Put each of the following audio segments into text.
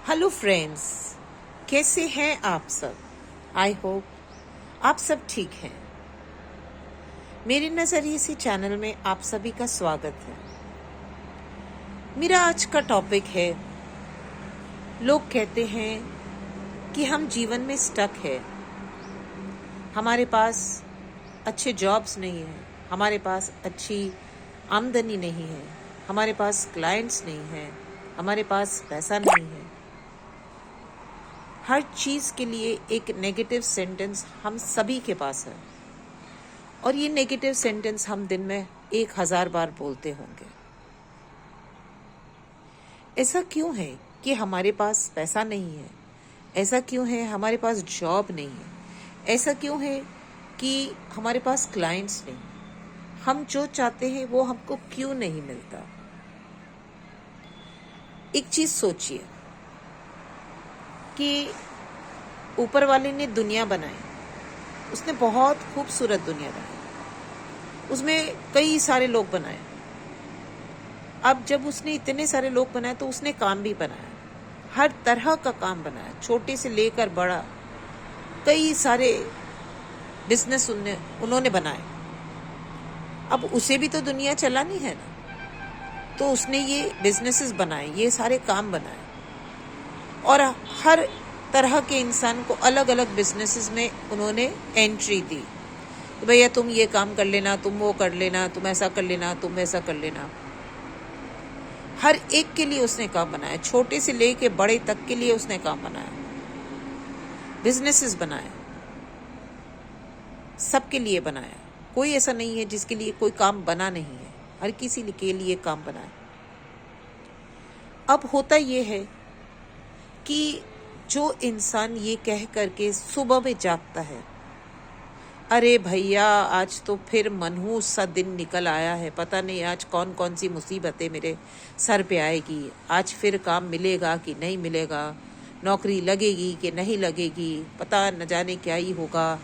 Hello friends, कैसे हैं आप सब। आई होप आप सब ठीक हैं। मेरे नज़रिए से चैनल में आप सभी का स्वागत है। मेरा आज का टॉपिक है, लोग कहते हैं कि हम जीवन में स्टक है, हमारे पास अच्छे जॉब्स नहीं है, हमारे पास अच्छी आमदनी नहीं है, हमारे पास क्लाइंट्स नहीं है, हमारे पास पैसा नहीं है। हर चीज़ के लिए एक नेगेटिव सेंटेंस हम सभी के पास है, और ये नेगेटिव सेंटेंस हम दिन में 1000 बार बोलते होंगे। ऐसा क्यों है कि हमारे पास पैसा नहीं है? ऐसा क्यों है हमारे पास जॉब नहीं है? ऐसा क्यों है कि हमारे पास क्लाइंट्स नहीं? हम जो चाहते हैं वो हमको क्यों नहीं मिलता? एक चीज़ सोचिए कि ऊपर वाले ने दुनिया बनाई, उसने बहुत खूबसूरत दुनिया बनाई, उसमें कई सारे लोग बनाए। अब जब उसने इतने सारे लोग बनाए तो उसने काम भी बनाया, हर तरह का काम बनाया, छोटे से लेकर बड़ा, कई सारे बिजनेस उन्होंने बनाए। अब उसे भी तो दुनिया चलानी है ना, तो उसने ये बिजनेसेस बनाए, ये सारे काम बनाए, और हर तरह के इंसान को अलग अलग बिजनेसेस में उन्होंने एंट्री दी। तो भैया तुम ये काम कर लेना, तुम वो कर लेना, तुम ऐसा कर लेना, तुम वैसा कर लेना। हर एक के लिए उसने काम बनाया, छोटे से लेके बड़े तक के लिए उसने काम बनाया, बिजनेसेस बनाए, सबके लिए बनाया। कोई ऐसा नहीं है जिसके लिए कोई काम बना नहीं है, हर किसी के लिए काम बनाया। अब होता ये है कि जो इंसान ये कह करके सुबह में जागता है, अरे भैया आज तो फिर मनहूस सा दिन निकल आया है, पता नहीं आज कौन कौन सी मुसीबतें मेरे सर पे आएगी, आज फिर काम मिलेगा कि नहीं मिलेगा, नौकरी लगेगी कि नहीं लगेगी, पता न जाने क्या ही होगा,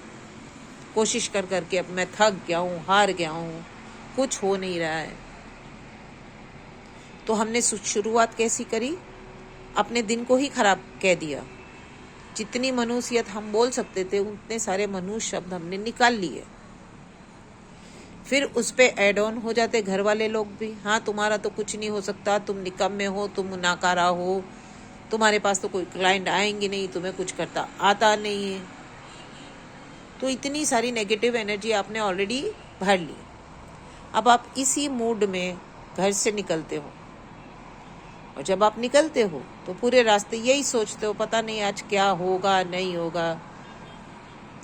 कोशिश कर करके अब मैं थक गया हूँ, हार गया हूँ, कुछ हो नहीं रहा है। तो हमने शुरुआत कैसी करी? अपने दिन को ही खराब कह दिया। जितनी मनुष्यत हम बोल सकते थे उतने सारे मनुष्य शब्द हमने निकाल लिए। फिर उस पे ऐड ऑन हो जाते घर वाले लोग भी, हाँ तुम्हारा तो कुछ नहीं हो सकता, तुम निकम्मे हो, तुम नाकारा हो, तुम्हारे पास तो कोई क्लाइंट आएंगे नहीं, तुम्हें कुछ करता आता नहीं है। तो इतनी सारी नेगेटिव एनर्जी आपने ऑलरेडी भर ली। अब आप इसी मूड में घर से निकलते हो, और जब आप निकलते हो तो पूरे रास्ते यही सोचते हो, पता नहीं आज क्या होगा नहीं होगा,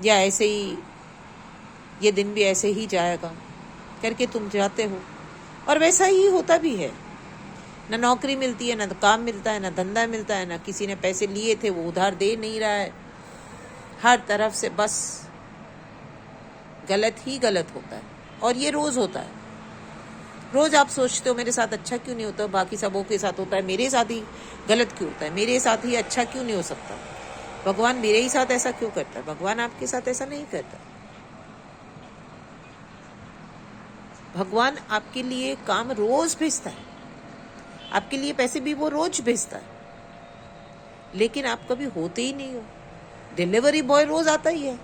या ऐसे ही ये दिन भी ऐसे ही जाएगा करके तुम जाते हो। और वैसा ही होता भी है, ना नौकरी मिलती है, ना काम मिलता है, ना धंधा मिलता है, ना किसी ने पैसे लिए थे वो उधार दे नहीं रहा है। हर तरफ से बस गलत ही गलत होता है, और ये रोज होता है। रोज आप सोचते हो मेरे साथ अच्छा क्यों नहीं होता, बाकी सबों के साथ होता है, मेरे साथ ही गलत क्यों होता है, मेरे साथ ही अच्छा क्यों नहीं हो सकता, भगवान मेरे ही साथ ऐसा क्यों करता है। भगवान आपके साथ ऐसा नहीं करता। भगवान आपके लिए काम रोज भेजता है, आपके लिए पैसे भी वो रोज भेजता है, लेकिन आप कभी होते ही नहीं हो। डिलीवरी बॉय रोज आता ही है,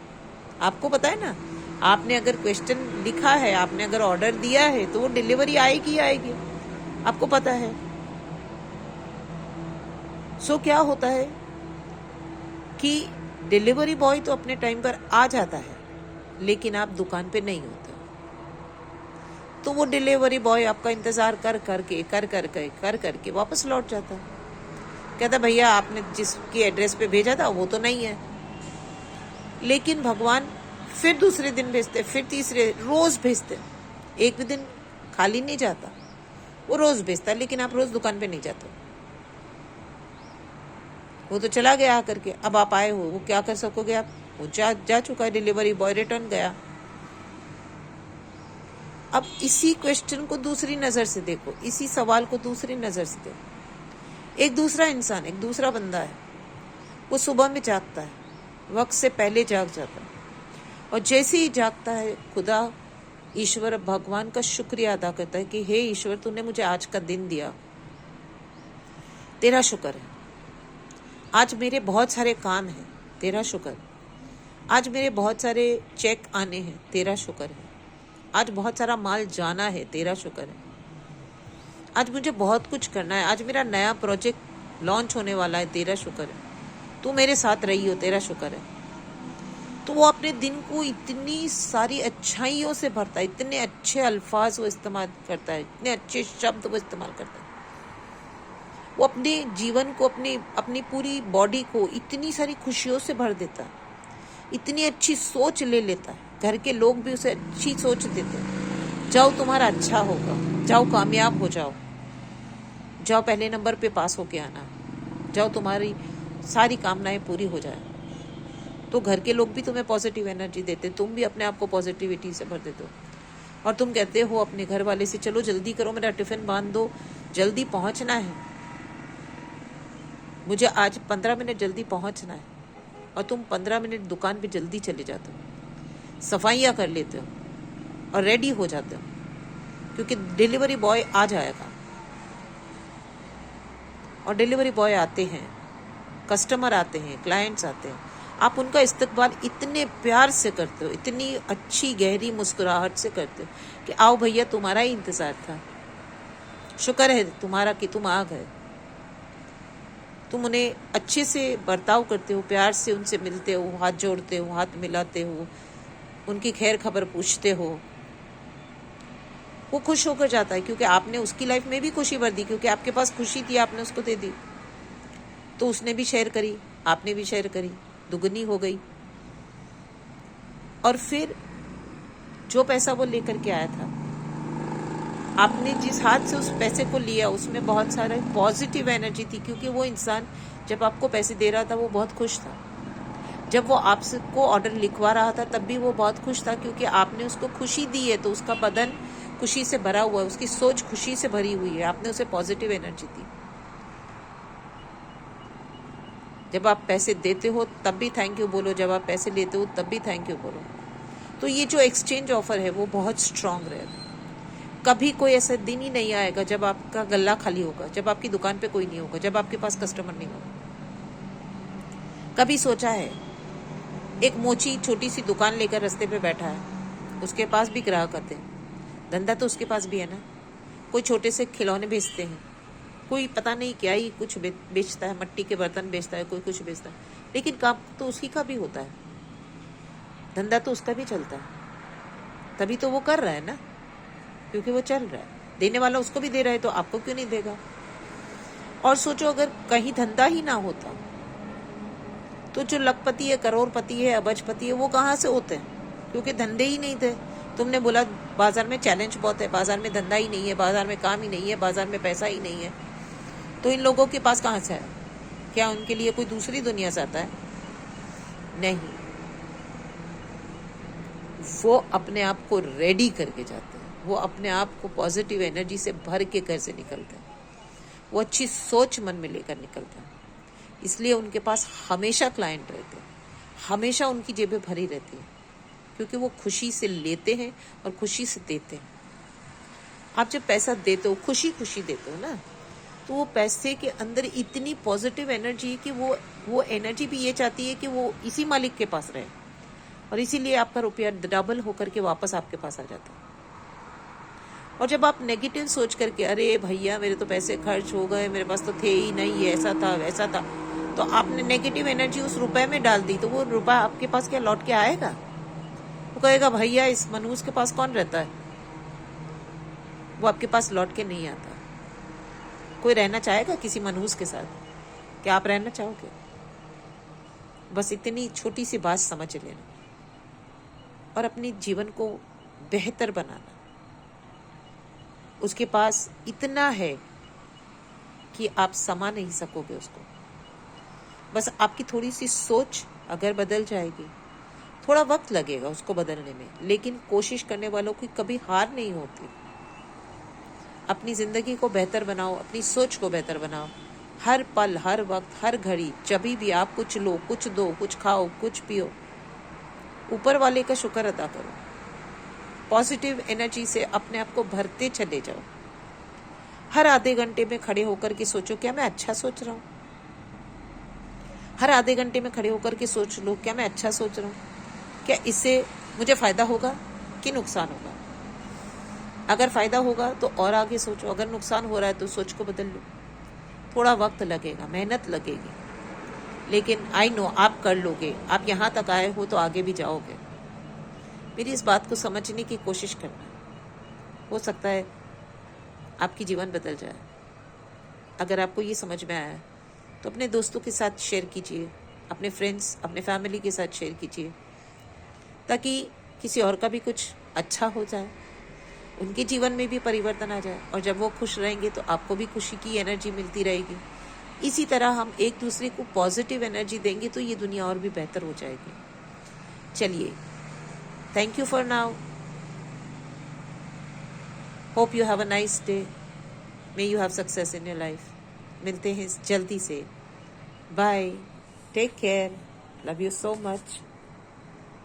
आपको पता है ना। आपने अगर क्वेश्चन लिखा है, आपने अगर ऑर्डर दिया है, तो वो डिलीवरी आएगी ही आएगी, आपको पता है। सो क्या होता है कि डिलीवरी बॉय तो अपने टाइम पर आ जाता है, लेकिन आप दुकान पे नहीं होते, तो वो डिलीवरी बॉय आपका इंतजार कर करके वापस लौट जाता है। कहता भैया आपने जिसकी एड्रेस पे भेजा था वो तो नहीं है। लेकिन भगवान फिर दूसरे दिन भेजते, फिर तीसरे, रोज भेजते। एक भी दिन खाली नहीं जाता, वो रोज भेजता, लेकिन आप रोज दुकान पे नहीं जाते। वो तो चला गया आकर के, अब आप आए हो, वो क्या कर सकोगे आप, वो जा चुका है, डिलीवरी बॉय रिटर्न गया। अब इसी क्वेश्चन को दूसरी नजर से देखो, इसी सवाल को दूसरी नजर से देखो। एक दूसरा इंसान, एक दूसरा बंदा है, वो सुबह में जागता है, वक्त से पहले जाग जाता है, और जैसे ही जागता है खुदा ईश्वर भगवान का शुक्रिया अदा करता है कि हे ईश्वर तूने मुझे आज का दिन दिया, तेरा शुक्र है। आज मेरे बहुत सारे काम हैं, तेरा शुक्र। आज मेरे बहुत सारे चेक आने हैं, तेरा शुक्र है। आज बहुत सारा माल जाना है, तेरा शुक्र है। आज मुझे बहुत कुछ करना है, आज मेरा नया प्रोजेक्ट लॉन्च होने वाला है, तेरा शुक्र है। तू मेरे साथ रही हो, तेरा शुक्र है। तो वो अपने दिन को इतनी सारी अच्छाइयों से भरता है, इतने अच्छे अल्फाज वो इस्तेमाल करता है, इतने अच्छे शब्द वो इस्तेमाल करता है। वो अपने जीवन को, अपनी पूरी बॉडी को इतनी सारी खुशियों से भर देता है, इतनी अच्छी सोच ले लेता है। घर के लोग भी उसे अच्छी सोच देते हैं, जाओ तुम्हारा अच्छा होगा, जाओ कामयाब हो जाओ, जाओ पहले नंबर पे पास होके आना, जाओ तुम्हारी सारी कामनाएं पूरी हो जाए। तो घर के लोग भी तुम्हें पॉजिटिव एनर्जी देते, तुम भी अपने आप को पॉजिटिविटी से भर देते हो। और तुम कहते हो अपने घर वाले से, चलो जल्दी करो, मेरा टिफिन बांध दो, जल्दी पहुंचना है, मुझे आज 15 मिनट जल्दी पहुंचना है। और तुम 15 मिनट दुकान पे जल्दी चले जाते हो, सफाइयाँ कर लेते हो और रेडी हो जाते हो, क्योंकि डिलीवरी बॉय आ जाएगा। और डिलीवरी बॉय आते हैं, कस्टमर आते हैं, क्लाइंट्स आते हैं, आप उनका इस्तकबाल इतने प्यार से करते हो, इतनी अच्छी गहरी मुस्कुराहट से करते हो कि आओ भैया, तुम्हारा ही इंतजार था, शुक्र है तुम्हारा कि तुम आ गए। तुम उन्हें अच्छे से बर्ताव करते हो, प्यार से उनसे मिलते हो, हाथ जोड़ते हो, हाथ मिलाते हो, उनकी खैर खबर पूछते हो। वो खुश होकर जाता है, क्योंकि आपने उसकी लाइफ में भी खुशी भर दी, क्योंकि आपके पास खुशी थी, आपने उसको दे दी। तो उसने भी शेयर करी, आपने भी शेयर करी, दुगनी हो गई। और फिर जो पैसा वो लेकर के आया था, आपने जिस हाथ से उस पैसे को लिया, उसमें बहुत सारा पॉजिटिव एनर्जी थी, क्योंकि वो इंसान जब आपको पैसे दे रहा था वो बहुत खुश था। जब वो आपको ऑर्डर लिखवा रहा था तब भी वो बहुत खुश था, क्योंकि आपने उसको खुशी दी है, तो उसका बदन खुशी से भरा हुआ है, उसकी सोच खुशी से भरी हुई है, आपने उसे पॉजिटिव एनर्जी दी। जब आप पैसे देते हो तब भी थैंक यू बोलो, जब आप पैसे लेते हो तब भी थैंक यू बोलो। तो ये जो एक्सचेंज ऑफर है वो बहुत स्ट्रांग रहेगा। कभी कोई ऐसा दिन ही नहीं आएगा जब आपका गल्ला खाली होगा, जब आपकी दुकान पे कोई नहीं होगा, जब आपके पास कस्टमर नहीं होगा। कभी सोचा है, एक मोची छोटी सी दुकान लेकर रास्ते पे बैठा है, उसके पास भी ग्राहक आते हैं, धंधा तो उसके पास भी है ना। कोई छोटे से खिलौने बेचते हैं, कोई पता नहीं क्या ही कुछ बेचता है, मट्टी के बर्तन बेचता है, कोई कुछ बेचता है, लेकिन काम तो उसी का भी होता है, धंधा तो उसका भी चलता है, तभी तो वो कर रहा है ना, क्योंकि वो चल रहा है। देने वाला उसको भी दे रहा है, तो आपको क्यों नहीं देगा। और सोचो, अगर कहीं धंधा ही ना होता तो जो लखपति है, करोड़पति है, अबजपति है, वो कहाँ से होते हैं, क्योंकि धंधे ही नहीं थे। तुमने बोला बाजार में चैलेंज बहुत है, बाजार में धंधा ही नहीं है, बाजार में काम ही नहीं है, बाजार में पैसा ही नहीं है, तो इन लोगों के पास कहाँ से है? क्या उनके लिए कोई दूसरी दुनिया से आता है? नहीं, वो अपने आप को रेडी करके जाते हैं, वो अपने आप को पॉजिटिव एनर्जी से भर के घर से निकलते हैं, वो अच्छी सोच मन में लेकर निकलते हैं। इसलिए उनके पास हमेशा क्लाइंट रहते हैं, हमेशा उनकी जेबें भरी रहती हैं, क्योंकि वो खुशी से लेते हैं और खुशी से देते हैं। आप जब पैसा देते हो, खुशी खुशी देते हो ना, तो वो पैसे के अंदर इतनी पॉजिटिव एनर्जी है कि वो एनर्जी भी ये चाहती है कि वो इसी मालिक के पास रहे, और इसीलिए आपका रुपया डबल होकर के वापस आपके पास आ जाता है। और जब आप नेगेटिव सोच करके, अरे भैया मेरे तो पैसे खर्च हो गए, मेरे पास तो थे ही नहीं, ऐसा था वैसा था, तो आपने नेगेटिव एनर्जी उस रुपए में डाल दी, तो वो रुपया आपके पास क्या लौट के आएगा? वो कहेगा भैया इस मनहूस के पास कौन रहता है, वो आपके पास लौट के नहीं आता। कोई रहना चाहेगा किसी मनहूस के साथ? क्या आप रहना चाहोगे? बस इतनी छोटी सी बात समझ लेना और अपने जीवन को बेहतर बनाना। उसके पास इतना है कि आप समा नहीं सकोगे उसको। बस आपकी थोड़ी सी सोच अगर बदल जाएगी, थोड़ा वक्त लगेगा उसको बदलने में, लेकिन कोशिश करने वालों की कभी हार नहीं होती। अपनी जिंदगी को बेहतर बनाओ, अपनी सोच को बेहतर बनाओ। हर पल, हर वक्त, हर घड़ी, जब भी आप कुछ लो, कुछ दो, कुछ खाओ, कुछ पियो, ऊपर वाले का शुक्र अदा करो। पॉजिटिव एनर्जी से अपने आप को भरते चले जाओ। हर आधे घंटे में खड़े होकर के सोचो, क्या मैं अच्छा सोच रहा हूँ? हर आधे घंटे में खड़े होकर के सोच लो, क्या मैं अच्छा सोच रहा हूँ, क्या इससे मुझे फ़ायदा होगा कि नुकसान होगा। अगर फ़ायदा होगा तो और आगे सोचो, अगर नुकसान हो रहा है तो सोच को बदल लो। थोड़ा वक्त लगेगा, मेहनत लगेगी, लेकिन आई नो आप कर लोगे। आप यहाँ तक आए हो तो आगे भी जाओगे। मेरी इस बात को समझने की कोशिश करना, हो सकता है आपकी जीवन बदल जाए। अगर आपको ये समझ में आया तो अपने दोस्तों के साथ शेयर कीजिए, अपने फ्रेंड्स, अपने फैमिली के साथ शेयर कीजिए, ताकि किसी और का भी कुछ अच्छा हो जाए, उनके जीवन में भी परिवर्तन आ जाए। और जब वो खुश रहेंगे तो आपको भी खुशी की एनर्जी मिलती रहेगी। इसी तरह हम एक दूसरे को पॉजिटिव एनर्जी देंगे तो ये दुनिया और भी बेहतर हो जाएगी। चलिए, thank you for now. Hope you have a nice day. May you have success in your life. मिलते हैं जल्दी से। Bye, take care, love you so much.